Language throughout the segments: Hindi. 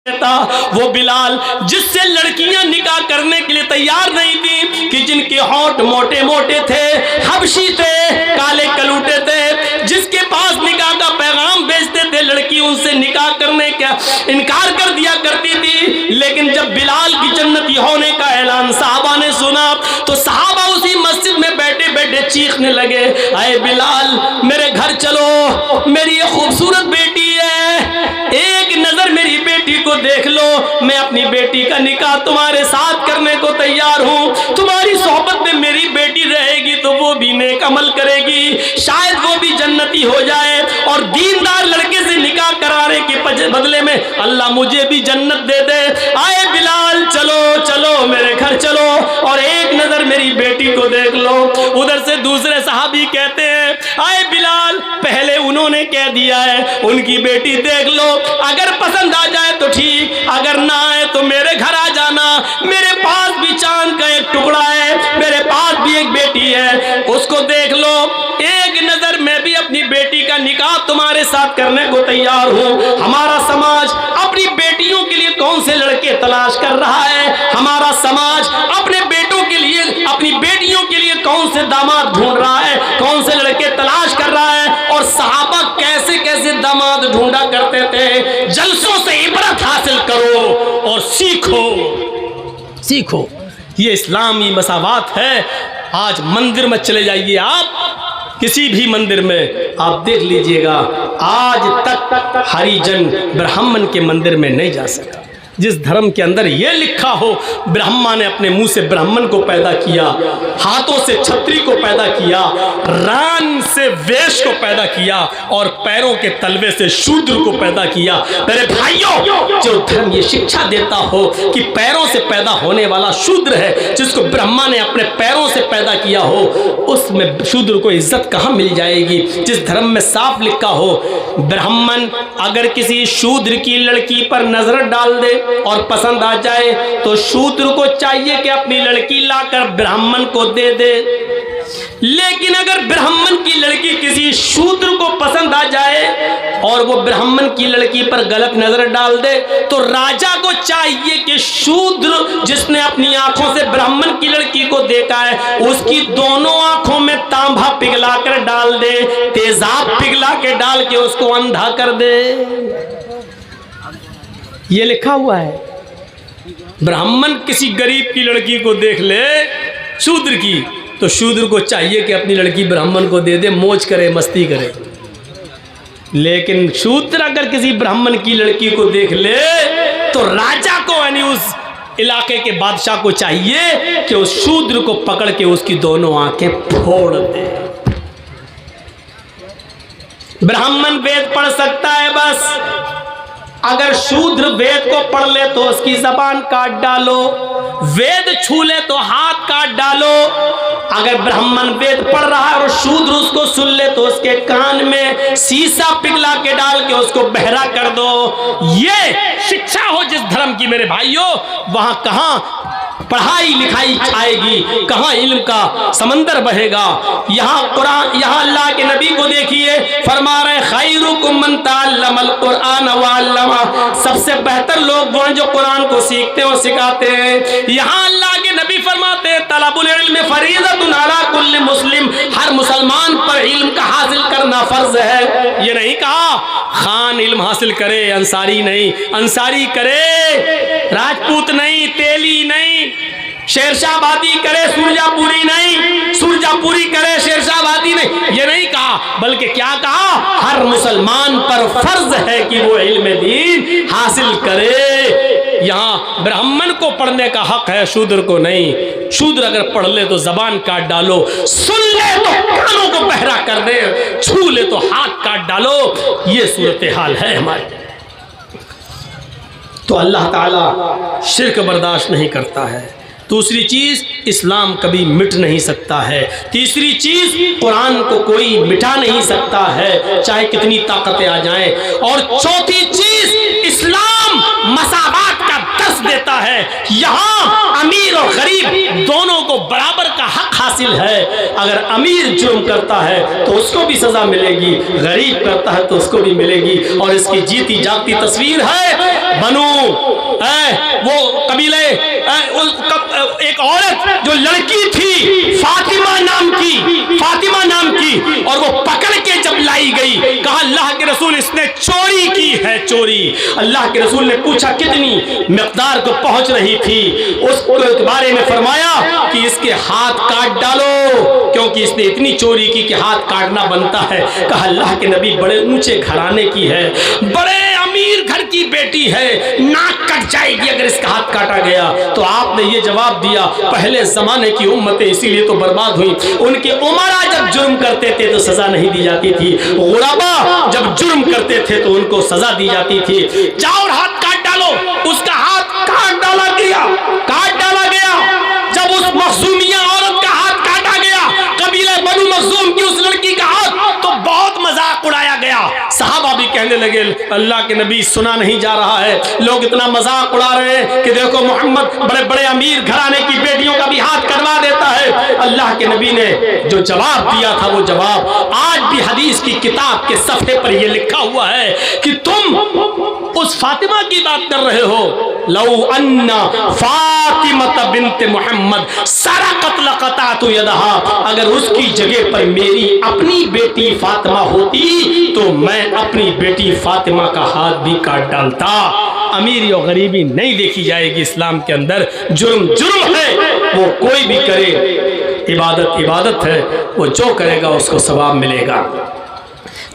वो बिलाल जिससे लड़कियां निकाह करने के लिए तैयार नहीं थी, कि जिनके होंठ मोटे मोटे थे, हबशी थे, काले कलूटे थे, जिसके पास निकाह का पैगाम भेजते थे, लड़की उनसे निकाह करने का इनकार कर दिया करती थी। लेकिन जब बिलाल की जन्नती होने का ऐलान साहबा ने सुना तो साहबा उसी मस्जिद में बैठे बैठे चीखने लगे, अरे बिलाल मेरे घर चलो, मेरी ये खूबसूरत बेटी है, एक नजर मेरी बेटी को देख लो, मैं अपनी बेटी का निकाह तुम्हारे साथ करने को तैयार हूँ। तुम्हारी सोहबत में मेरी बेटी रहेगी तो वो भी नेक अमल करेगी, शायद वो भी जन्नती हो जाए, और दीनदार लड़के से निकाह कराने के बदले में अल्लाह मुझे भी जन्नत दे दे। आए बिलाल चलो चलो मेरे घर चलो और एक नजर मेरी बेटी को देख लो। उधर से दूसरे सहाबी कहते हैं, आए बिलाल पहले उन्होंने कह दिया है उनकी बेटी देख लो, अगर पसंद आ जाए तो ठीक, अगर ना आए तो मेरे घर आ जाना, मेरे पास भी चांद का एक टुकड़ा है, मेरे पास भी एक बेटी है, उसको देख लो, एक नजर मैं भी अपनी बेटी का निकाह तुम्हारे साथ करने को तैयार हूँ। हमारा समाज अपनी बेटियों के लिए कौन से लड़के तलाश कर रहा है, हमारा समाज अपने बेटों के लिए, अपनी बेटियों के लिए कौन से दामाद ढूंढ रहा है, कौन से लड़के तलाश कर रहा है, और सहाबा कैसे कैसे दामाद ढूंढा करते थे। जलसों से इबरत हासिल करो और सीखो सीखो, ये इस्लामी मसावात है। आज मंदिर में चले जाइए, आप किसी भी मंदिर में आप देख लीजिएगा, आज तक हरिजन ब्राह्मण के मंदिर में नहीं जा सका। जिस धर्म के अंदर यह लिखा हो ब्रह्मा ने अपने मुंह से ब्राह्मण को पैदा किया, हाथों से छत्री को पैदा किया, रान से वेश को पैदा किया और पैरों के तलवे से शूद्र को पैदा किया। मेरे भाइयों, जो धर्म ये शिक्षा देता हो कि पैरों से पैदा होने वाला शूद्र है, जिसको ब्रह्मा ने अपने पैरों से पैदा किया हो, उसमें शूद्र को इज्जत कहाँ मिल जाएगी। जिस धर्म में साफ लिखा हो ब्राह्मण अगर किसी शूद्र की लड़की पर नजर डाल दे और पसंद आ जाए तो शूद्र को चाहिए कि अपनी लड़की लाकर ब्राह्मण को दे दे। लेकिन अगर ब्राह्मण की लड़की किसी शूद्र को पसंद आ जाए और वो ब्राह्मण की लड़की पर गलत नजर डाल दे तो राजा को चाहिए कि शूद्र जिसने अपनी आंखों से ब्राह्मण की लड़की को देखा है उसकी दोनों आंखों में तांबा पिघला कर डाल दे, तेजाब पिघला के डाल के उसको अंधा कर दे। ये लिखा हुआ है। ब्राह्मण किसी गरीब की लड़की को देख ले शूद्र की तो शूद्र को चाहिए कि अपनी लड़की ब्राह्मण को दे दे, मौज करे, मस्ती करे। लेकिन शूद्र अगर किसी ब्राह्मण की लड़की को देख ले तो राजा को यानी उस इलाके के बादशाह को चाहिए कि उस शूद्र को पकड़ के उसकी दोनों आंखें फोड़ दे। ब्राह्मण वेद पढ़ सकता है बस, अगर शूद्र वेद को पढ़ ले तो उसकी जबान काट डालो, वेद छू ले तो हाथ काट डालो। अगर ब्राह्मण वेद पढ़ रहा है और शूद्र उसको सुन ले तो उसके कान में शीशा पिघला के डाल के उसको बहरा कर दो। ये शिक्षा हो जिस धर्म की मेरे भाइयों, वहां कहां पढ़ाई लिखाई आएगी, कहां इल्म का समंदर बहेगा। यहाँ कुरान, यहाँ अल्लाह के नबी को देखिए, फरमा रहे खैरुकुम मन तअल्लमल कुरान व अल्लमा, सबसे बेहतर लोग वो हैं जो कुरान को सीखते और सिखाते हैं। यहाँ अल्लाह के नबी फरमाते हैं तलबुल इल्म फरीज़तुन अला कुल्ली मुस्लिम, हर मुसलमान पर इल्म का हासिल करना फर्ज है। ये नहीं कहा खान इल्म हासिल करे, अंसारी नहीं, अंसारी करे, राजपूत नहीं, तेली नहीं, शेरशाहबादी करे, सुरजापुरी नहीं, सुरजापुरी करे, शेरशाहबादी नहीं, ये नहीं कहा, बल्कि क्या कहा, हर मुसलमान पर फर्ज है कि वो इल्म दीन हासिल करे। यहाँ ब्राह्मण को पढ़ने का हक है, शूद्र को नहीं। शूद्र अगर पढ़ ले तो जबान काट डालो, सुन ले तो कानों को बहरा कर दे, छू ले तो हाथ काट डालो। ये सूरत हाल है हमारी। तो अल्लाह ताला शिर्क बर्दाश्त नहीं करता है। दूसरी चीज़, इस्लाम कभी मिट नहीं सकता है। तीसरी चीज़, कुरान को कोई मिटा नहीं सकता है चाहे कितनी ताकतें आ जाएं। और चौथी चीज़, इस्लाम मसावात का दर्स देता है। यहाँ अमीर और गरीब दोनों को बराबर का हक हासिल है। अगर अमीर जुर्म करता है तो उसको भी सजा मिलेगी, गरीब करता है तो उसको भी मिलेगी। और इसकी जीती जागती तस्वीर है बनु वो कबीले एक औरत जो लड़की थी फातिमा नाम की और वो पकड़ के जब लाई गई, कहा अल्लाह के रसूल इसने चोरी की है, चोरी। अल्लाह के रसूल ने पूछा कितनी मिकदार को पहुंच रही थी, उसको बारे में फरमाया कि इसके हाथ काट डालो क्योंकि इसने इतनी चोरी की कि हाथ काटना बनता है। कहा अल्लाह के नबी बड़े ऊंचे घराने की है, बड़े अमीर घर की बेटी है, नाक कट जाएगी अगर इसका हाथ काटा गया। तो आपने ये जवाब दिया पहले जमाने की उम्मतें इसीलिए तो बर्बाद हुई, उनके उमरा जब जुर्म करते थे तो सजा नहीं दी जाती थी, गुलाबा जब जुर्म करते थे तो उनको सजा दी जाती थी। जाओ और हाथ काट डालो। उसका हाथ काट डाला गया। जब उस मखजूमिया औरत का हाथ काटा गया, कबीले बनु मखजूम की उस लड़की का हाथ, तो बहुत मजाक उड़ाया गया। सहाबा भी कहने लगे अल्लाह के नबी सुना नहीं जा रहा है, लोग इतना मजाक उड़ा रहे हैं कि देखो मोहम्मद बड़े बड़े अमीर घराने की बेटियों का भी हाथ करवा देता है। अल्लाह के नबी ने जो जवाब दिया था वो जवाब आज भी हदीस की किताब के सफ़े पर ये लिखा हुआ है कि तुम उस फातिमा की बात कर रहे हो, लौ अन्ना फातिमा बिन्त मोहम्मद सरक़त लक़तअतु यदहा, अगर उसकी जगह पर मेरी अपनी बेटी फातिमा होती तो मैं अपनी बेटी फातिमा का हाथ भी काट डालता। अमीरी और गरीबी नहीं देखी जाएगी इस्लाम के अंदर। जुर्म जुर्म है, वो कोई भी करे, इबादत इबादत है, वो जो करेगा उसको सवाब मिलेगा।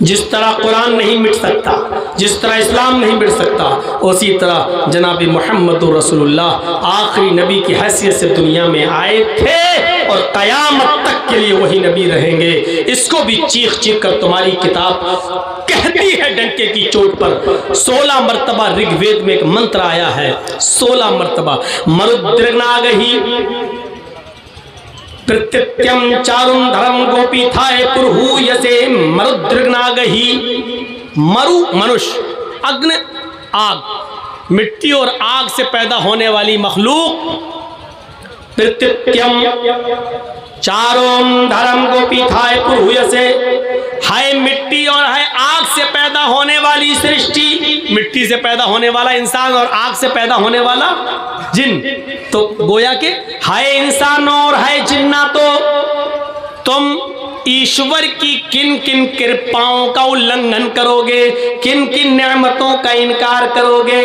जिस तरह कुरान नहीं मिट सकता, जिस तरह इस्लाम नहीं मिट सकता, उसी तरह जनाब मोहम्मद रसूलुल्लाह आखिरी नबी की हैसियत से दुनिया में आए थे और क़यामत तक के लिए वही नबी रहेंगे। इसको भी चीख चीख कर तुम्हारी किताब कहती है डंके की चोट पर। 16 मरतबा ऋग्वेद में एक मंत्र आया है, 16 मरतबा मरुद्रगनागहि प्रत्यत्यम चारुम धर्म गोपी थाए पुरहु यसे मरुद्रगनागहि। मरु मनुष्य, अग्नि आग, मिट्टी और आग से पैदा होने वाली मखलूक। प्रत्यत्यम चारों धर्म गोपी थाए पुरहु यसे, है मिट्टी और है आग से पैदा होने वाली सृष्टि। मिट्टी से पैदा होने वाला इंसान और आग से पैदा होने वाला जिन। तो गोया के है इंसान और है जिन्ना, तो तुम ईश्वर की किन किन कृपाओं का उल्लंघन करोगे, किन किन नेमतों का इनकार करोगे।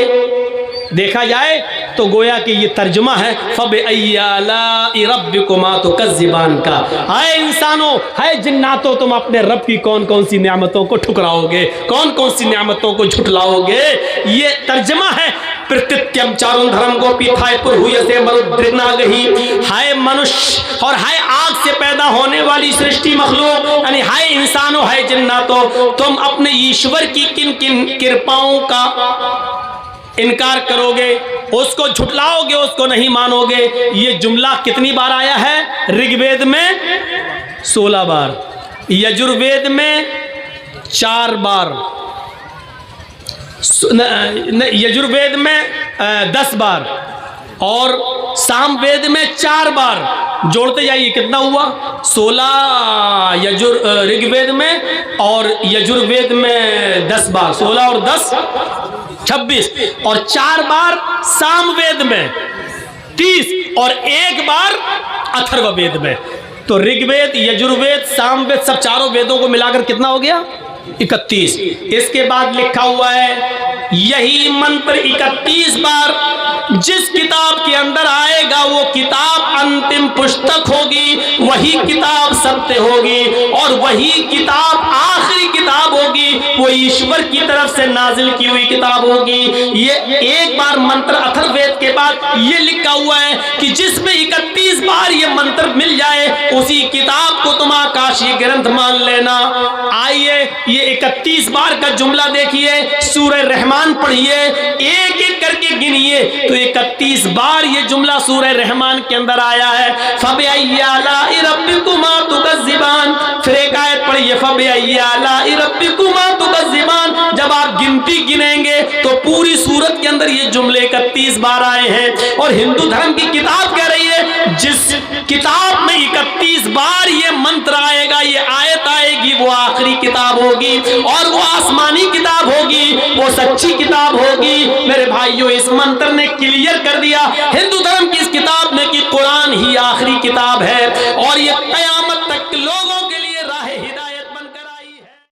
देखा जाए तो गोया कि ये तर्जुमा है फबअय्यि आलाइ रब्बिकुमा तुकज़्ज़िबान का। हाय इंसानों, हाय जिन्नातों, तुम अपने रब की कौन कौन सी नेमतों को ठुकराओगे, कौन कौन सी नेमतों को झुठलाओगे। ये तर्जुमा है प्रत्यत्यम चारुं धर्म गोपी थाए पुरहु यसे मरुद्रगनागहि। हाय मनुष्य और हाय आग से पैदा होने वाली सृष्टि मखलूक, यानी हाय इंसानों हाय जिन्नातों, तुम अपने ईश्वर की किन किन कृपाओं का इनकार करोगे, उसको झुटलाओगे, उसको नहीं मानोगे। ये जुमला कितनी बार आया है ऋग्वेद में? 16 बार, यजुर्वेद में 4 बार, यजुर्वेद में 10 बार और सामवेद में 4 बार। जोड़ते जाइए कितना हुआ? 16 ऋग्वेद में और यजुर्वेद में 10 बार, 16 और 10 26, और 4 बार सामवेद में 30 और 1 बार अथर्ववेद में। तो ऋग्वेद, यजुर्वेद, सामवेद, सब चारों वेदों को मिलाकर कितना हो गया? 31। इसके बाद लिखा हुआ है यही मंत्र 31 बार जिस किताब के अंदर आएगा वो किताब अंतिम पुस्तक होगी, वही किताब सत्य होगी और वही किताब आखिरी किताब होगी, वो ईश्वर की तरफ से नाजिल की हुई किताब होगी। ये एक बार मंत्र अथर्ववेद के बाद ये लिखा हुआ है कि जिसमें 31 बार ये मंत्र मिल जाए उसी किताब को तुम आकाशीय ग्रंथ मान लेना। आइए ये 31 बार का जुमला देखिए, सूरह रहमान पढ़िए, एक एक करके गिनिए तो 31 बार ये जुमला सूरह रहमान के अंदर आया है। फबअय्यि आलाइ रब्बिकुमा तुकज़्ज़िबान। फिर एक आयत पढ़िए फबअय्यि आलाइ रब्बिकुमा तुकज़्ज़िबान। जब आप गिनती गिनेंगे तो पूरी सूरत के अंदर ये जुमले 31 बार आए हैं। और हिंदू धर्म की किताब कह रही है जिस किताब में 31 बार ये मंत्र आएगा, ये आयत आएगी, वो आखिरी किताब होगी और वो आसमानी किताब होगी, वो सच्ची किताब होगी। मेरे भाइयों, इस मंत्र ने क्लियर कर दिया हिंदू धर्म की इस किताब ने कि कुरान ही आखिरी किताब है और ये